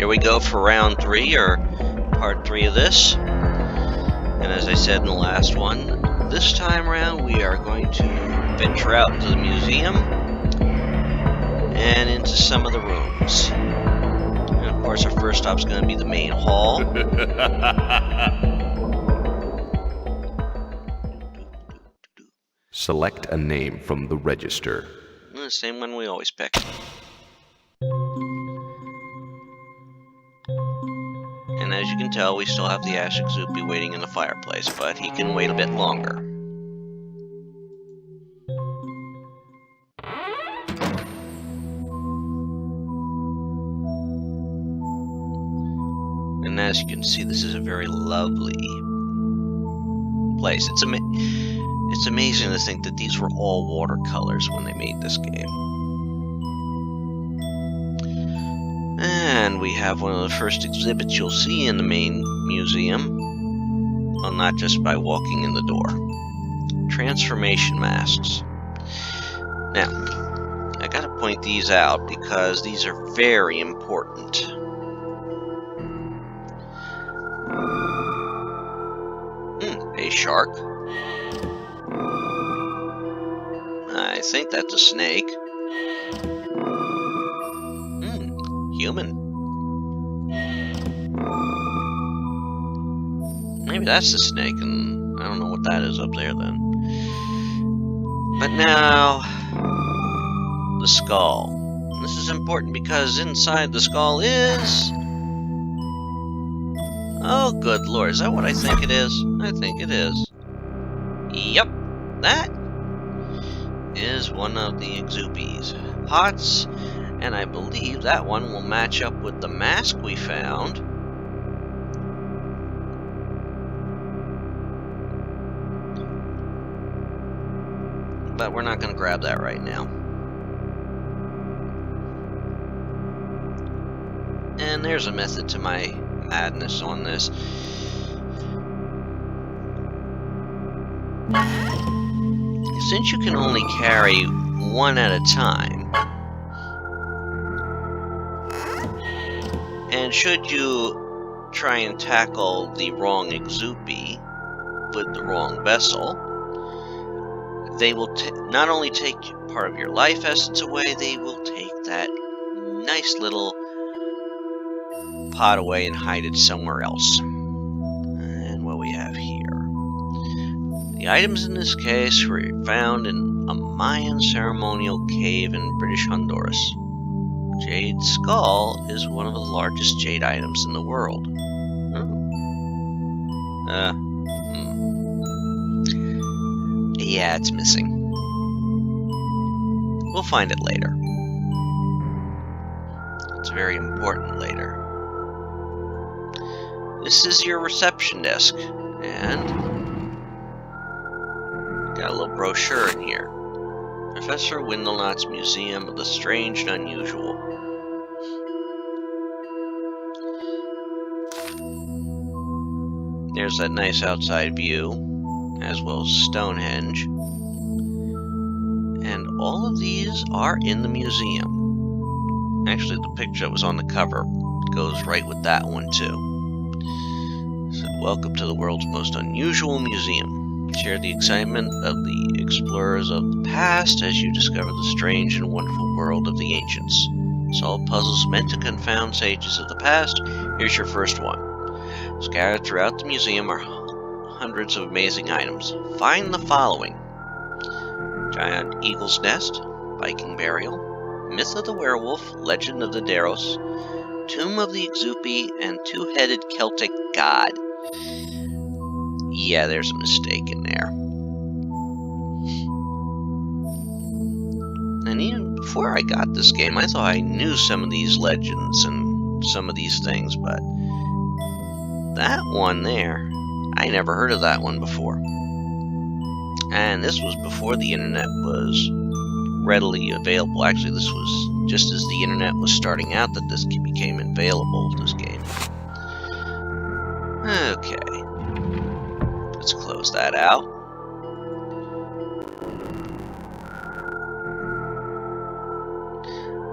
here we go for round 3, or part 3 of this. And as I said in the last one, this time around we are going to venture out into the museum and into some of the rooms. And of course our first stop is going to be the main hall. Select a name from the register. The same one we always pick. And as you can tell, we still have the Ixupi waiting in the fireplace, but he can wait a bit longer. And as you can see, this is a very lovely place. It's amazing to think that these were all watercolors when they made this game. And we have one of the first exhibits you'll see in the main museum. Well, not just by walking in the door. Transformation masks. Now, I gotta point these out because these are very important. A shark. I think that's a snake. Human. Maybe that's the snake, and I don't know what that is up there then. But now, the skull. This is important because inside the skull is... Oh, good lord, is that what I think it is? I think it is. Yep, that is one of the Ixupi's pots, and I believe that one will match up with the mask we found. But we're not going to grab that right now. And there's a method to my madness on this. Since you can only carry one at a time, and should you try and tackle the wrong Ixupi with the wrong vessel, they will not only take part of your life essence away, they will take that nice little pot away and hide it somewhere else. And what we have here. The items in this case were found in a Mayan ceremonial cave in British Honduras. Jade skull is one of the largest jade items in the world. Yeah, it's missing. We'll find it later. It's very important later. This is your reception desk, and got a little brochure in here. Professor Windelknot's Museum of the Strange and Unusual. There's that nice outside view, as well as Stonehenge. And all of these are in the museum. Actually, the picture that was on the cover goes right with that one, too. So, welcome to the world's most unusual museum. Share the excitement of the explorers of the past as you discover the strange and wonderful world of the ancients. Solve puzzles meant to confound sages of the past. Here's your first one. Scattered throughout the museum are hundreds of amazing items. Find the following: Giant Eagle's Nest, Viking Burial, Myth of the Werewolf, Legend of the Daros, Tomb of the Ixupi, and Two-Headed Celtic God. Yeah, there's a mistake in there. And even before I got this game, I thought I knew some of these legends and some of these things, but that one there, I never heard of that one before. And this was before the internet was readily available. Actually, this was just as the internet was starting out that this became available, this game. Okay. Let's close that out.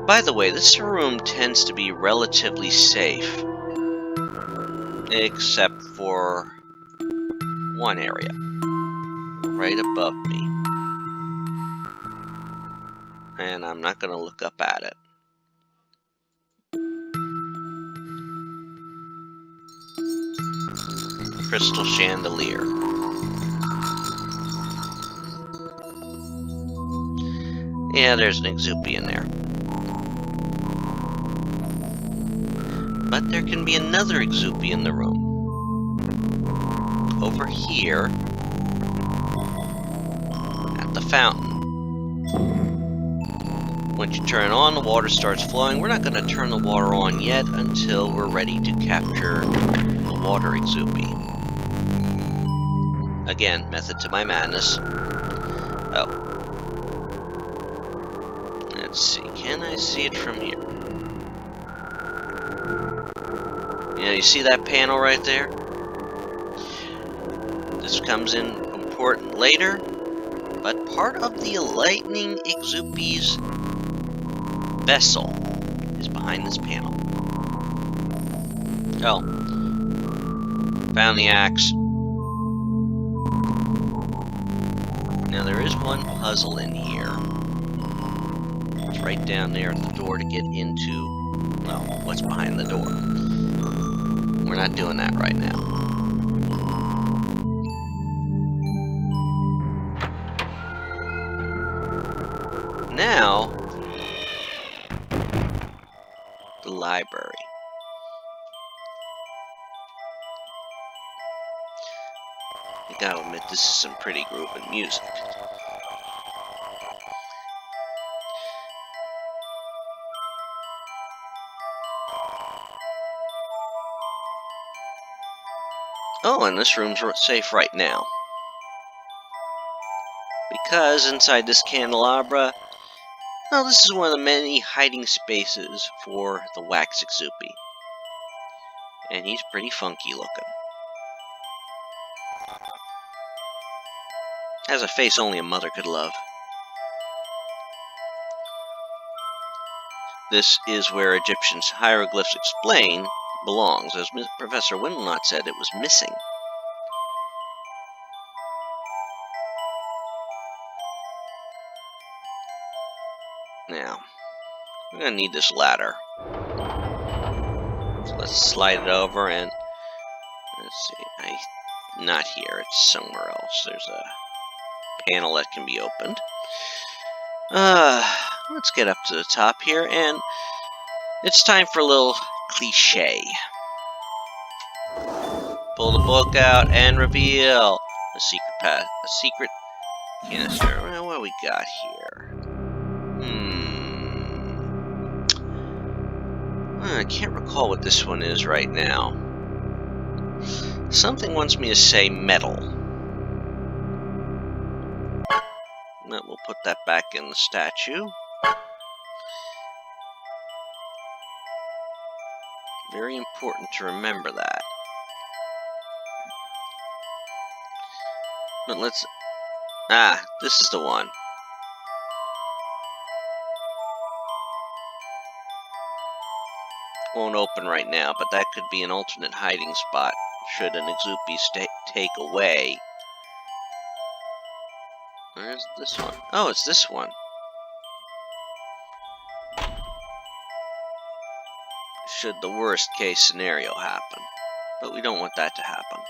By the way, this room tends to be relatively safe, except for one area right above me. And I'm not going to look up at it. Crystal chandelier. Yeah, there's an Ixupi in there. But there can be another Ixupi in the room. Over here. At the fountain. Once you turn it on, the water starts flowing. We're not going to turn the water on yet until we're ready to capture the water Ixupi. Again, method to my madness. Oh. Let's see. Can I see it from here? Yeah, you see that panel right there? This comes in important later, but part of the lightning Ixupi's vessel is behind this panel. Oh. Found the axe. Now there is one puzzle in here. It's right down there at the door to get into, well, what's behind the door. We're not doing that right now. Now, the library. I gotta admit, this is some pretty grooving music. Oh, and this room's safe right now. Because inside this candelabra, well, this is one of the many hiding spaces for the wax Ixupi. And he's pretty funky looking. Has a face only a mother could love. This is where Egyptians' hieroglyphs explain belongs. As Professor Windelnot said, it was missing. Now, we're going to need this ladder. So let's slide it over and, let's see, not here, it's somewhere else. There's a panel that can be opened. Let's get up to the top here, and it's time for a little cliche. Pull the book out and reveal a secret canister. Well, what do we got here? I can't recall what this one is right now. Something wants me to say metal. We'll put that back in the statue. Very important to remember that. But let's... this is the one. Won't open right now, but that could be an alternate hiding spot should an Ixupi take away. Where's this one? Oh, it's this one. Should the worst case scenario happen. But we don't want that to happen.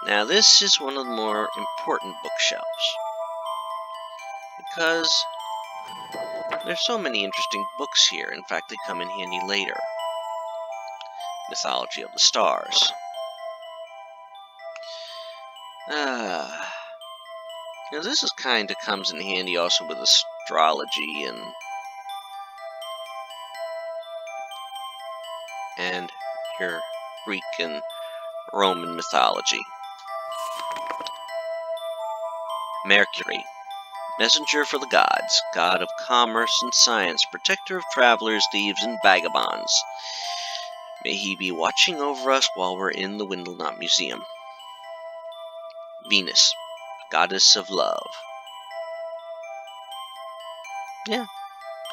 Now this is one of the more important bookshelves. Because there's so many interesting books here. In fact, they come in handy later. Mythology of the Stars. Now this is kind of comes in handy also with astrology and your Greek and Roman mythology. Mercury, messenger for the gods, god of commerce and science, protector of travelers, thieves, and vagabonds. May he be watching over us while we're in the Windelnot Museum. Venus, goddess of love. Yeah,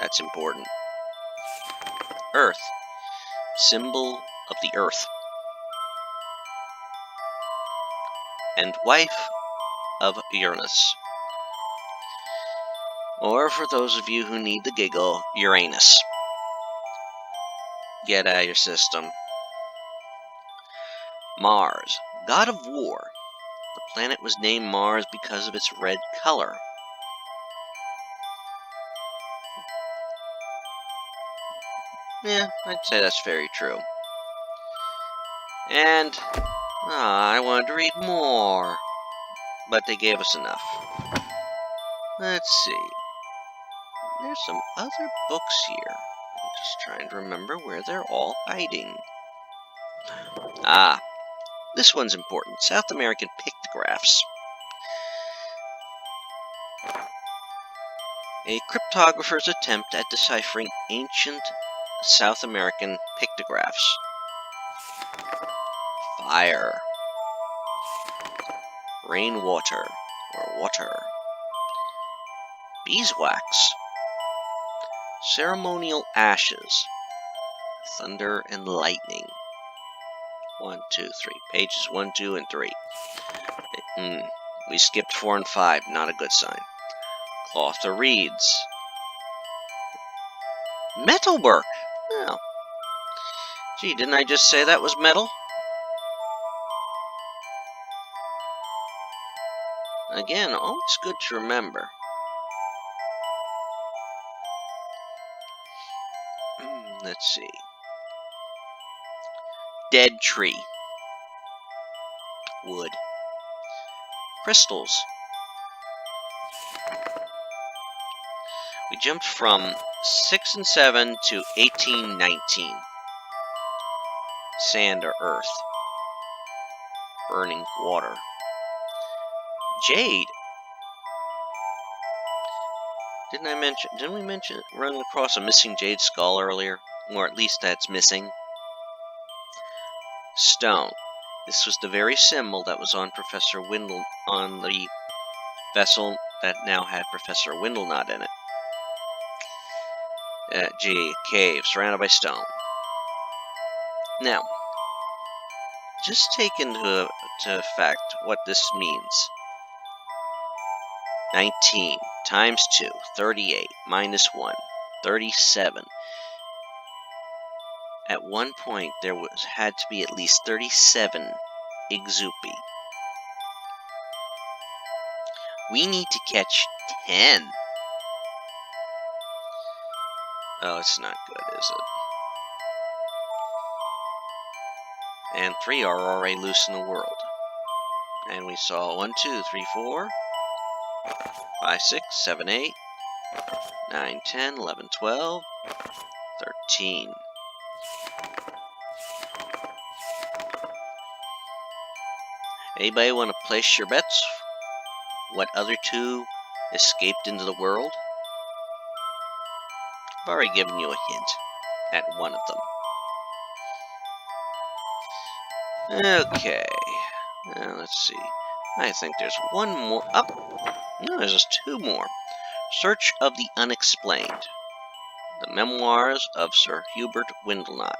that's important. Earth, symbol of the earth, and wife of Uranus. Or, for those of you who need the giggle, Uranus. Get out of your system. Mars, god of war. The planet was named Mars because of its red color. Yeah, I'd say that's very true. And I wanted to read more, but they gave us enough. Let's see. There's some other books here. I'm just trying to remember where they're all hiding. Ah, this one's important. South American pictographs. A cryptographer's attempt at deciphering ancient South American pictographs. Fire. Rainwater, or water. Beeswax. Ceremonial ashes. Thunder and lightning. 1, 2, 3. Pages 1, 2, and 3. We skipped 4 and 5. Not a good sign. Cloth or reeds. Metalwork. Oh. Gee, didn't I just say that was metal? Again, always good to remember. Let's see. Dead tree. Wood. Crystals. We jumped from 6 and 7 to 18, 19. Sand or earth. Burning water. Jade. Didn't we mention running across a missing jade skull earlier? Or at least that's missing. Stone. This was the very symbol that was on Professor Windle, on the vessel that now had Professor Windlenut in it. Cave, surrounded by stone. Now, just take into effect what this means. 19 times 2, 38, minus 1, 37. At one point, there had to be at least 37 Ixupi. We need to catch 10. Oh, it's not good, is it? And 3 are already loose in the world. And we saw 1, 2, 3, 4, 5, 6, 7, 8, 9, 10, 11, 12, 13. Anybody want to place your bets? What other 2 escaped into the world? I've already given you a hint at one of them. Okay. Now, let's see. I think there's one more. Oh! No, there's just 2 more. Search of the Unexplained. The Memoirs of Sir Hubert Windlenut.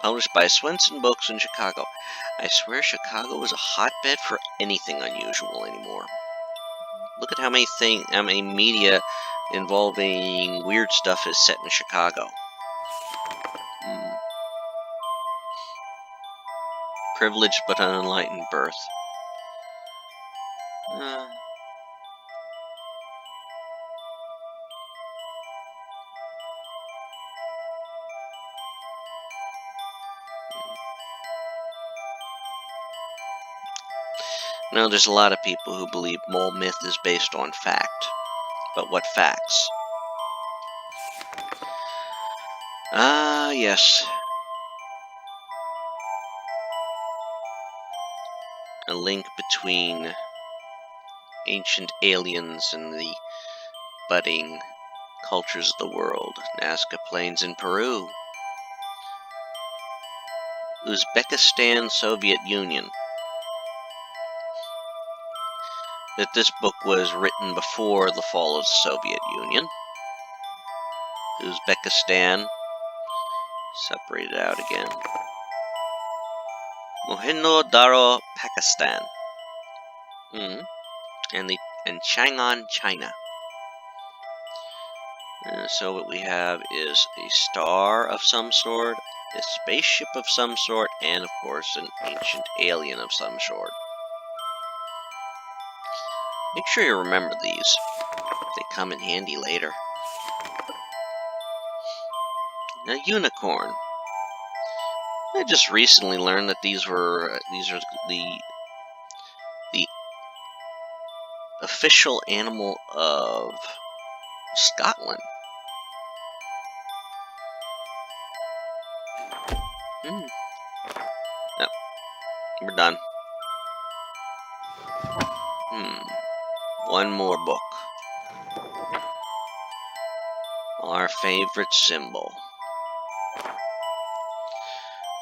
Published by Swenson Books in Chicago. I swear Chicago is a hotbed for anything unusual anymore. Look at how many media involving weird stuff is set in Chicago. Privileged but unenlightened birth. Now, there's a lot of people who believe mole myth is based on fact. But what facts? Ah, yes. A link between ancient aliens and the budding cultures of the world. Nazca Plains in Peru. Uzbekistan, Soviet Union. that this book was written before the fall of the Soviet Union. Uzbekistan, separated out again. Mohenjo-daro, Pakistan. And Chang'an, China. So what we have is a star of some sort, a spaceship of some sort, and of course an ancient alien of some sort. Make sure you remember these. They come in handy later. A unicorn. I just recently learned that these are the official animal of Scotland. Yep, we're done. One more book. Our favorite symbol.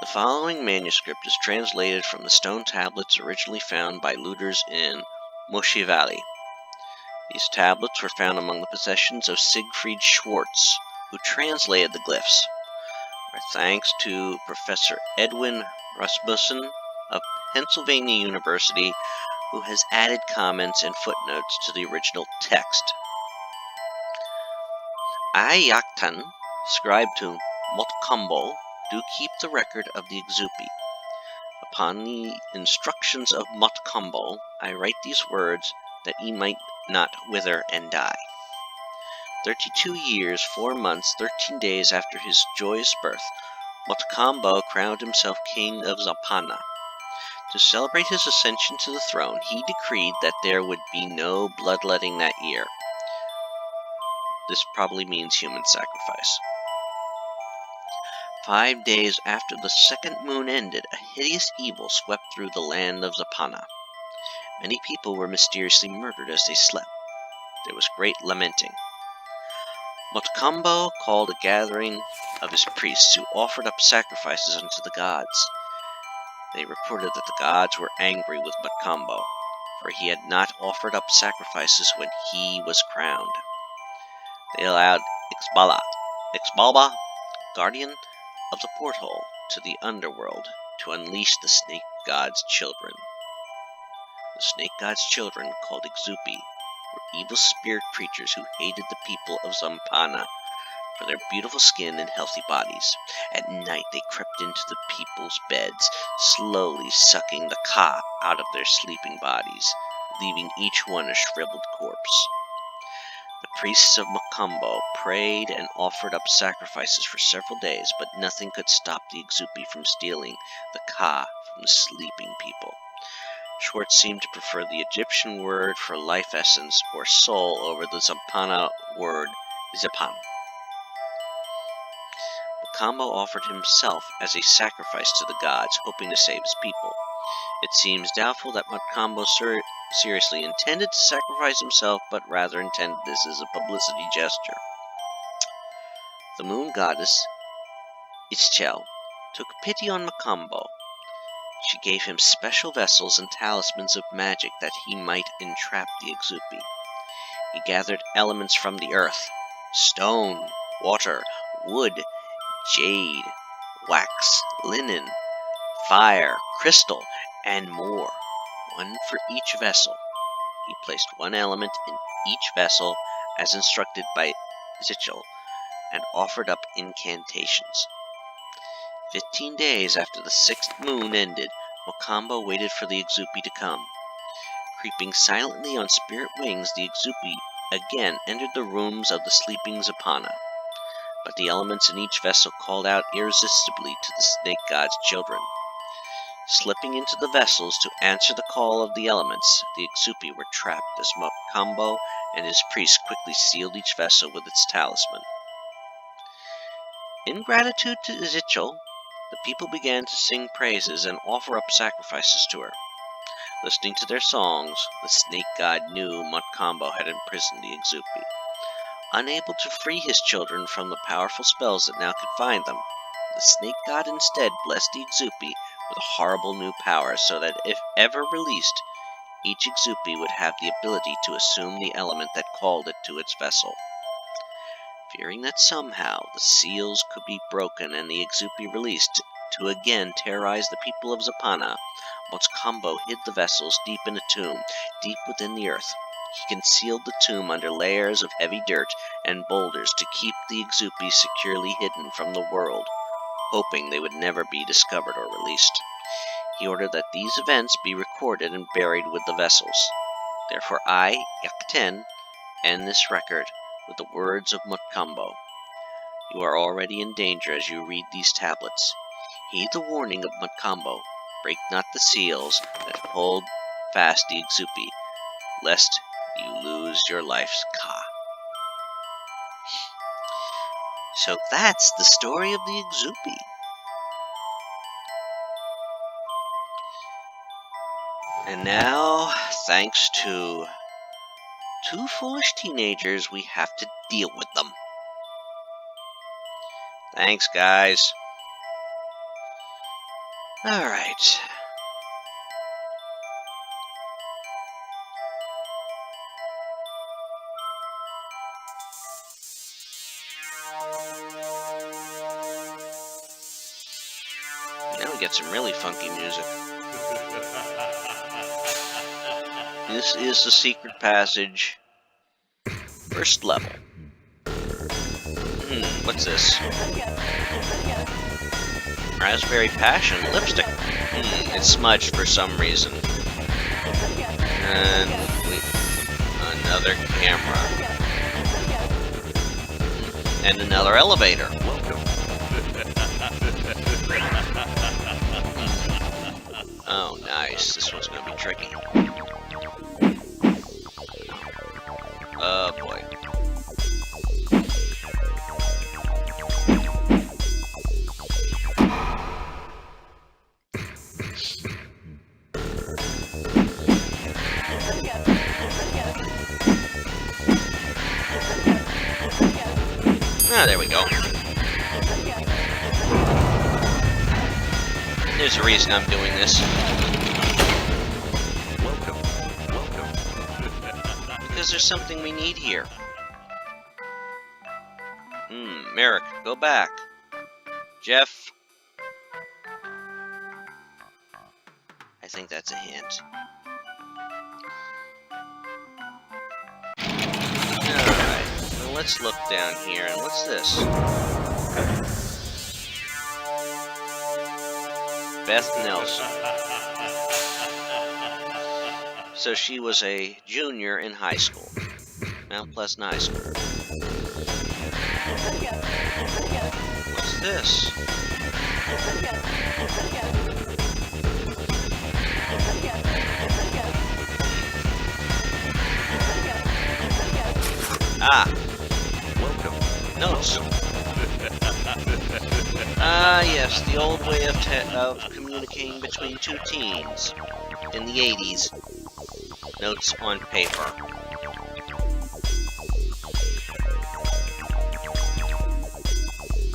The following manuscript is translated from the stone tablets originally found by looters in Moshi Valley. These tablets were found among the possessions of Siegfried Schwartz, who translated the glyphs. Our thanks to Professor Edwin Rasmussen of Pennsylvania University, who has added comments and footnotes to the original text. Ayaktan, scribe to Motkambo, do keep the record of the Ixupi. Upon the instructions of Motkambo, I write these words that he might not wither and die. 32 years, 4 months, 13 days after his joyous birth, Motkambo crowned himself king of Zapana. To celebrate his ascension to the throne, he decreed that there would be no bloodletting that year. This probably means human sacrifice. 5 days after the second moon ended, a hideous evil swept through the land of Zapana. Many people were mysteriously murdered as they slept. There was great lamenting. Motkambo called a gathering of his priests who offered up sacrifices unto the gods. They reported that the gods were angry with Motkambo, for he had not offered up sacrifices when he was crowned. They allowed Ixbalba, guardian of the porthole to the underworld, to unleash the snake god's children. The snake god's children, called Ixupi, were evil spirit creatures who hated the people of Zampana for their beautiful skin and healthy bodies. At night they crept into the people's beds, slowly sucking the ka out of their sleeping bodies, leaving each one a shriveled corpse. The priests of Motkambo prayed and offered up sacrifices for several days, but nothing could stop the Ixupi from stealing the ka from the sleeping people. Schwartz seemed to prefer the Egyptian word for life essence or soul over the Zampana word zipan. Motkambo offered himself as a sacrifice to the gods, hoping to save his people. It seems doubtful that Motkambo seriously intended to sacrifice himself, but rather intended this as a publicity gesture. The moon goddess, Ixchel, took pity on Motkambo. She gave him special vessels and talismans of magic that he might entrap the Ixupi. He gathered elements from the earth: stone, water, wood, jade, wax, linen, fire, crystal, and more, one for each vessel. He placed one element in each vessel as instructed by Ixchel, and offered up incantations. 15 days after the 6th moon ended, Motkambo waited for the Ixupi to come. Creeping silently on spirit wings, the Ixupi again entered the rooms of the sleeping Zapana. But the elements in each vessel called out irresistibly to the snake god's children. Slipping into the vessels to answer the call of the elements, the Ixupi were trapped as Motkambo and his priests quickly sealed each vessel with its talisman. In gratitude to Ixchel, the people began to sing praises and offer up sacrifices to her. Listening to their songs, the snake god knew Motkambo had imprisoned the Ixupi. Unable to free his children from the powerful spells that now confined them, the snake god instead blessed the Ixupi with a horrible new power, so that if ever released, each Ixupi would have the ability to assume the element that called it to its vessel. Fearing that somehow the seals could be broken and the Ixupi released to again terrorize the people of Zapana, Motskambo hid the vessels deep in a tomb, deep within the earth. He concealed the tomb under layers of heavy dirt and boulders to keep the Ixupi securely hidden from the world, hoping they would never be discovered or released. He ordered that these events be recorded and buried with the vessels. Therefore I, Yakten, end this record with the words of Motskambo. You are already in danger as you read these tablets. Heed the warning of Motskambo. Break not the seals that hold fast the Ixupi, lest you lose your life's ka. So that's the story of the Ixupi. And now, thanks to two foolish teenagers, we have to deal with them. Thanks, guys. Alright. Now we get some really funky music. This is the secret passage. First level. What's this? Raspberry Passion lipstick. It's smudged for some reason. And another camera. And another elevator. Oh, nice. This one's gonna be tricky. Oh, boy. Ah, there we go. There's a reason I'm doing this. Because there's something we need here. Merrick, go back. Jeff. I think that's a hint. Alright, well, let's look down here, and what's this? Beth Nelson. So she was a junior in high school. Mount Pleasant High School. What's this? Ah! Notes. Ah, yes, the old way of communicating between two teens in the 80s. Notes on paper.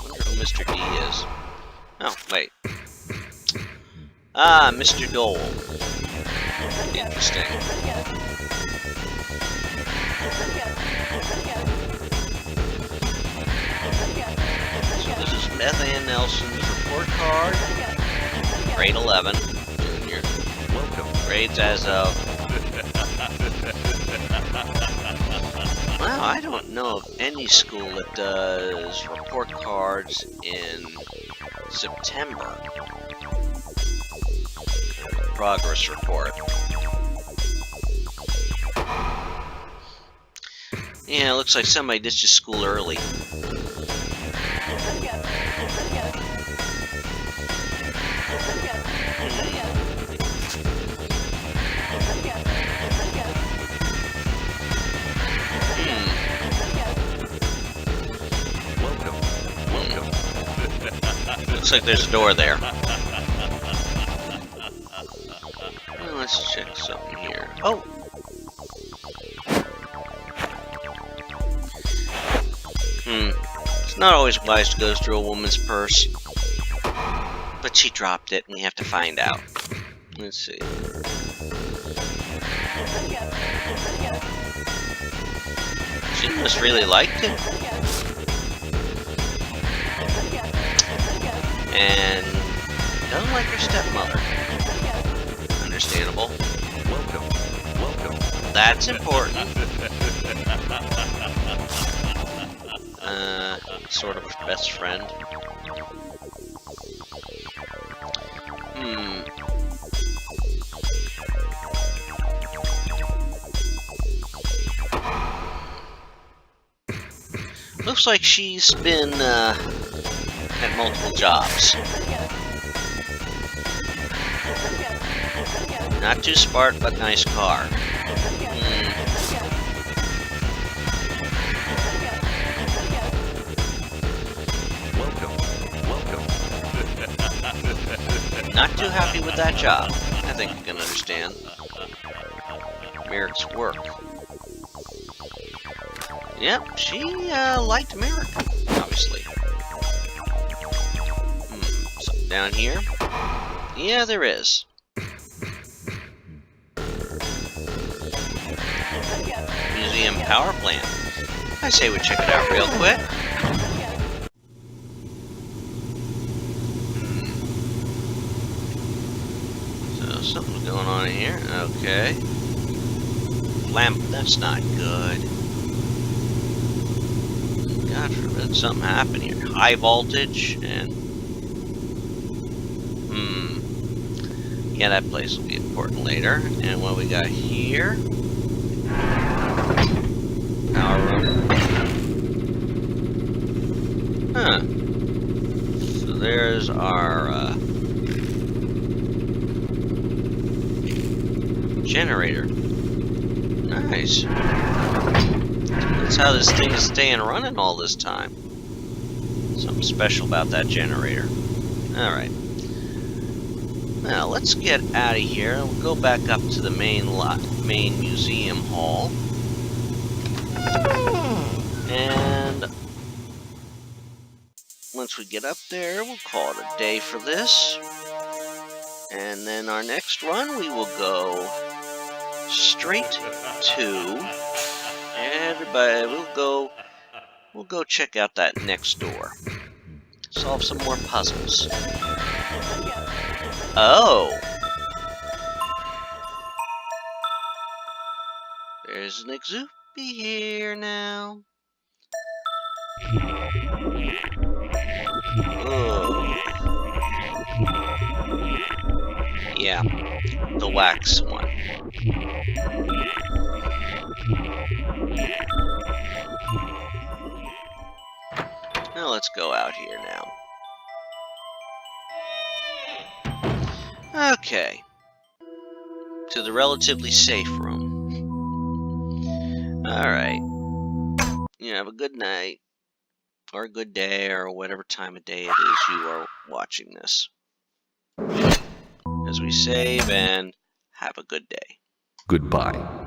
Wonder who Mr. D is. Oh, wait. Ah, Mr. Dole. Interesting. So this is Beth Ann Nelson's report card. Grade 11. Junior. Grades as of... Wow, I don't know of any school that does report cards in September. Progress report. Yeah, it looks like somebody ditched school early. Looks like there's a door there. Well, let's check something here. Oh! It's not always wise to go through a woman's purse. But she dropped it, and we have to find out. Let's see. She must really liked it. And doesn't like her stepmother. Understandable. Welcome. That's important. Sort of best friend. Looks like she's been, at multiple jobs. Not too smart, but nice car. Welcome. Not too happy with that job. I think you can understand. Merrick's work. Yep, she liked Merrick, obviously. Something down here? Yeah, there is. Museum power plant. I say we check it out real quick. So something's going on in here. Okay. Lamp. That's not good. God forbid something happened here. High voltage and yeah, that place will be important later. And what we got here? Power room. Huh. So there's our generator. Nice. That's how this thing is staying running all this time. Something special about that generator. Alright. Now, let's get out of here. We'll go back up to the main museum hall. And once we get up there, we'll call it a day for this. And then our next run, we will go straight to... Everybody, we'll go check out that next door. Solve some more puzzles. Oh! There's an Ixupi here now. Oh. Yeah, the wax one. Now let's go out here now. Okay. To the relatively safe room. Alright. You have a good night. Or a good day, or whatever time of day it is you are watching this. As we save and have a good day. Goodbye.